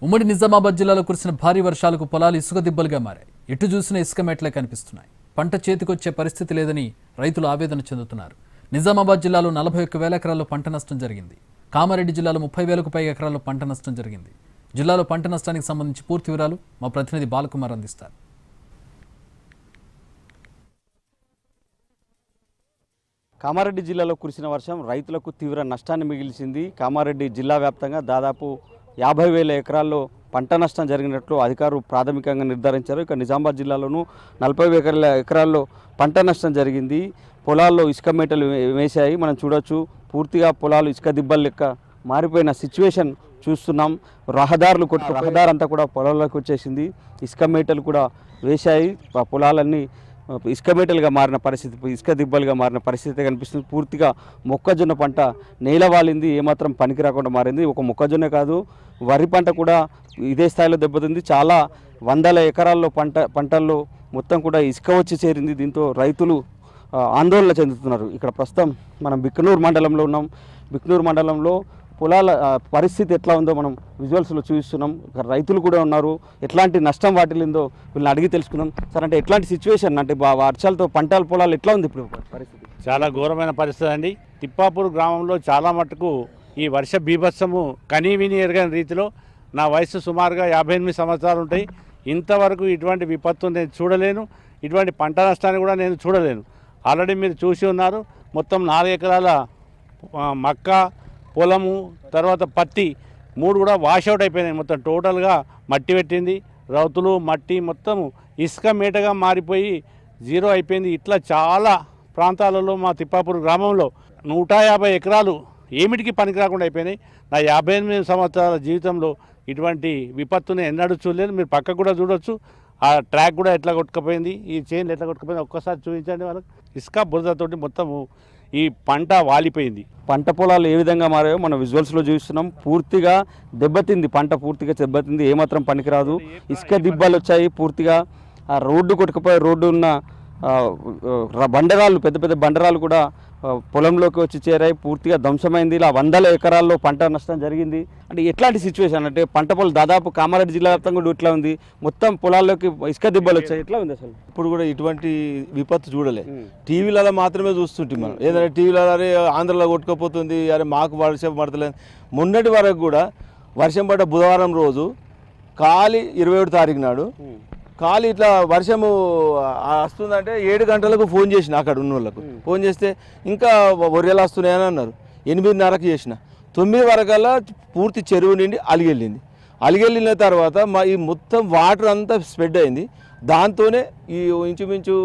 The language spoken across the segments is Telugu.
ఉమ్మడి నిజామాబాద్ జిల్లాలో కురిసిన భారీ వర్షాలకు పొలాలు ఇసుక దిబ్బలుగా మారాయి. ఎటు చూసిన ఇసుక మెట్లే కనిపిస్తున్నాయి. పంట చేతికొచ్చే పరిస్థితి లేదని రైతులు ఆవేదన చెందుతున్నారు. నిజామాబాద్ జిల్లాలో 41,000 ఎకరాల్లో పంట నష్టం జరిగింది. కామారెడ్డి జిల్లాలో 30,000కు పైగా ఎకరాల్లో పంట నష్టం జరిగింది. జిల్లాలో పంట నష్టానికి సంబంధించి పూర్తి వివరాలు మా ప్రతినిధి బాలకుమార్ అందిస్తారు. కామారెడ్డి జిల్లాలో కురిసిన వర్షం రైతులకు తీవ్ర నష్టాన్ని మిగిల్చింది. కామారెడ్డి జిల్లా వ్యాప్తంగా దాదాపు 50,000 ఎకరాల్లో పంట నష్టం జరిగినట్లు అధికారులు ప్రాథమికంగా నిర్ధారించారు. ఇక నిజామాబాద్ జిల్లాలోనూ 40,000 ఎకరాల్లో పంట నష్టం జరిగింది. పొలాల్లో ఇసుక మేటలు వేశాయి. మనం చూడొచ్చు, పూర్తిగా పొలాలు ఇసుక దిబ్బల లెక్క మారిపోయిన సిచ్యువేషన్ చూస్తున్నాం. రహదారులు రహదారు అంతా కూడా పొలాల్లోకి వచ్చేసింది. ఇసుక మేటలు కూడా వేశాయి. ఆ పొలాలన్నీ ఇసుక మేటలుగా మారిన పరిస్థితి, ఇసుక దిబ్బలుగా మారిన పరిస్థితి కనిపిస్తుంది. పూర్తిగా మొక్కజొన్న పంట నేలవాలింది, ఏమాత్రం పనికి రాకుండా మారింది. ఒక మొక్కజొన్న కాదు, వరి పంట కూడా ఇదే స్థాయిలో దెబ్బతింది. చాలా వందల ఎకరాల్లో పంటల్లో మొత్తం కూడా ఇసుక వచ్చి చేరింది. దీంతో రైతులు ఆందోళన చెందుతున్నారు. ఇక్కడ ప్రస్తుతం మనం బిక్కనూరు మండలంలో ఉన్నాం. బిక్కనూరు మండలంలో పొలాల పరిస్థితి ఎట్లా ఉందో మనం విజువల్స్లో చూస్తున్నాం. ఇక్కడ రైతులు కూడా ఉన్నారు. ఎట్లాంటి నష్టం వాటిల్లిందో వీళ్ళని అడిగి తెలుసుకుందాం. సార్, అంటే ఎట్లాంటి సిచ్యువేషన్, అంటే వర్షాలతో పంటల పొలాలు ఎట్లా ఉంది ఇప్పుడు పరిస్థితి? చాలా ఘోరమైన పరిస్థితి అండి. తిప్పాపూర్ గ్రామంలో చాలా మటుకు ఈ వర్ష బీభత్సము కనీవిని ఎరగని రీతిలో, నా వయసు సుమారుగా 58 సంవత్సరాలు ఉంటాయి. ఇంతవరకు ఇటువంటి విపత్తు నేను చూడలేను. ఇటువంటి పంట నష్టాన్ని కూడా నేను చూడలేను. ఆల్రెడీ మీరు చూసి ఉన్నారు, మొత్తం 4 ఎకరాల మక్క పొలము, తర్వాత పత్తి 3 కూడా వాషౌట్ అయిపోయినాయి. మొత్తం టోటల్గా మట్టి పెట్టింది. రౌతులు మట్టి మొత్తం ఇసుక మేటగా మారిపోయి జీరో అయిపోయింది. ఇట్లా చాలా ప్రాంతాలలో మా తిప్పాపూర్ గ్రామంలో 150 ఎకరాలు ఏమిటికి పనికి రాకుండా అయిపోయినాయి. నా 58 సంవత్సరాల జీవితంలో ఇటువంటి విపత్తుని ఎన్నడూ చూడలేదు. మీరు పక్కకు కూడా చూడొచ్చు, ఆ ట్రాక్ కూడా ఎట్లా కొట్టుకుపోయింది, ఈ చైన్లు ఎట్లా కొట్టుకుపోయింది ఒక్కసారి చూపించండి వాళ్ళకి. ఇసుక బురదతోటి మొత్తము ఈ పంట వాలిపోయింది. పంట పొలాలు ఏ విధంగా మారాయో మనం విజువల్స్లో చూస్తున్నాం. పూర్తిగా దెబ్బతింది, పంట పూర్తిగా దెబ్బతింది, ఏమాత్రం పనికిరాదు. ఇసుక దిబ్బలు వచ్చాయి. పూర్తిగా ఆ రోడ్డు కొట్టుకుపోయి, రోడ్డు ఉన్న బండరాళ్ళు, పెద్ద పెద్ద బండరాలు కూడా పొలంలోకి వచ్చి చేరాయి. పూర్తిగా ధ్వంసమైంది. ఇలా 100 ఎకరాల్లో పంట నష్టం జరిగింది. అంటే ఎట్లాంటి సిచ్యువేషన్, అంటే పంట పొలం దాదాపు కామారెడ్డి జిల్లా వ్యాప్తంగా కూడా ఇట్లా ఉంది. మొత్తం పొలాల్లోకి ఇసుక దిబ్బలు వచ్చాయి. ఎట్లా ఉంది అసలు? ఇప్పుడు కూడా ఇటువంటి విపత్తు చూడలే. టీవీలలో మాత్రమే చూస్తుంటాం మనం. ఏదైనా టీవీలలో అరే ఆంధ్రలో కొట్టుకుపోతుంది, అరే మాకు వర్షం పడతలేదు. మొన్నటి వరకు కూడా వర్షం పడ్డ బుధవారం రోజు ఖాళీ 27 తారీఖు నాడు ఖాళీ ఇట్లా వర్షము వస్తుందంటే 7 గంటలకు ఫోన్ చేసిన అక్కడ ఉన్న వాళ్ళకు. ఫోన్ చేస్తే ఇంకా వరియలు వస్తున్నాయని అన్నారు. 8:30కి చేసిన. 9 వరకల్లా పూర్తి చెరువు నిండి అలిగెళ్ళింది. అలిగెళ్ళిన తర్వాత ఈ మొత్తం వాటర్ అంతా స్ప్రెడ్ అయింది. దాంతోనే ఈ ఇంచుమించు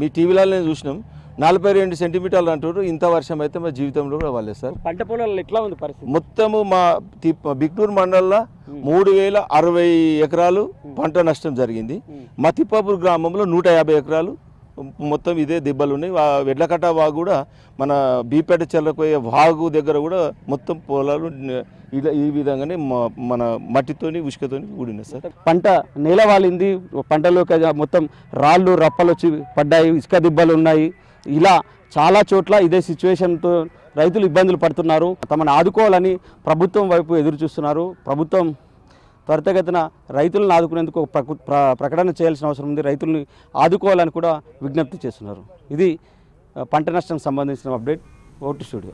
మీ టీవీలలో చూసినాం 42 సెంటీమీటర్లు అంటారు. ఇంత వర్షం అయితే మా జీవితంలో కూడా వాళ్ళే సార్. పంట పొలాలు ఎట్లా ఉంది పరిస్థితి? మొత్తము మా బిక్నూరు మండలంలో 3,060 ఎకరాలు పంట నష్టం జరిగింది. మా తిప్పాపూర్ గ్రామంలో 150 ఎకరాలు మొత్తం ఇదే దెబ్బలు ఉన్నాయి. వెడ్లకట్ట వాగు కూడా, మన బీపేట చెల్లపోయే వాగు దగ్గర కూడా మొత్తం పొలాలు ఈ విధంగానే మన మట్టితోని ఉసుకతోని కూడినాయి సార్. పంట నేలవాలింది. పంటలోకి మొత్తం రాళ్ళు రప్పలు వచ్చి పడ్డాయి. ఇసుక దిబ్బలు ఉన్నాయి. ఇలా చాలా చోట్ల ఇదే సిచ్యువేషన్తో రైతులు ఇబ్బందులు పడుతున్నారు. తమను ఆదుకోవాలని ప్రభుత్వం వైపు ఎదురు చూస్తున్నారు. ప్రభుత్వం త్వరితగతిన రైతులను ఆదుకునేందుకు ప్రకటన చేయాల్సిన అవసరం ఉంది. రైతుల్ని ఆదుకోవాలని కూడా విజ్ఞప్తి చేస్తున్నారు. ఇది పంట నష్టం సంబంధించిన అప్డేట్. Vote studio.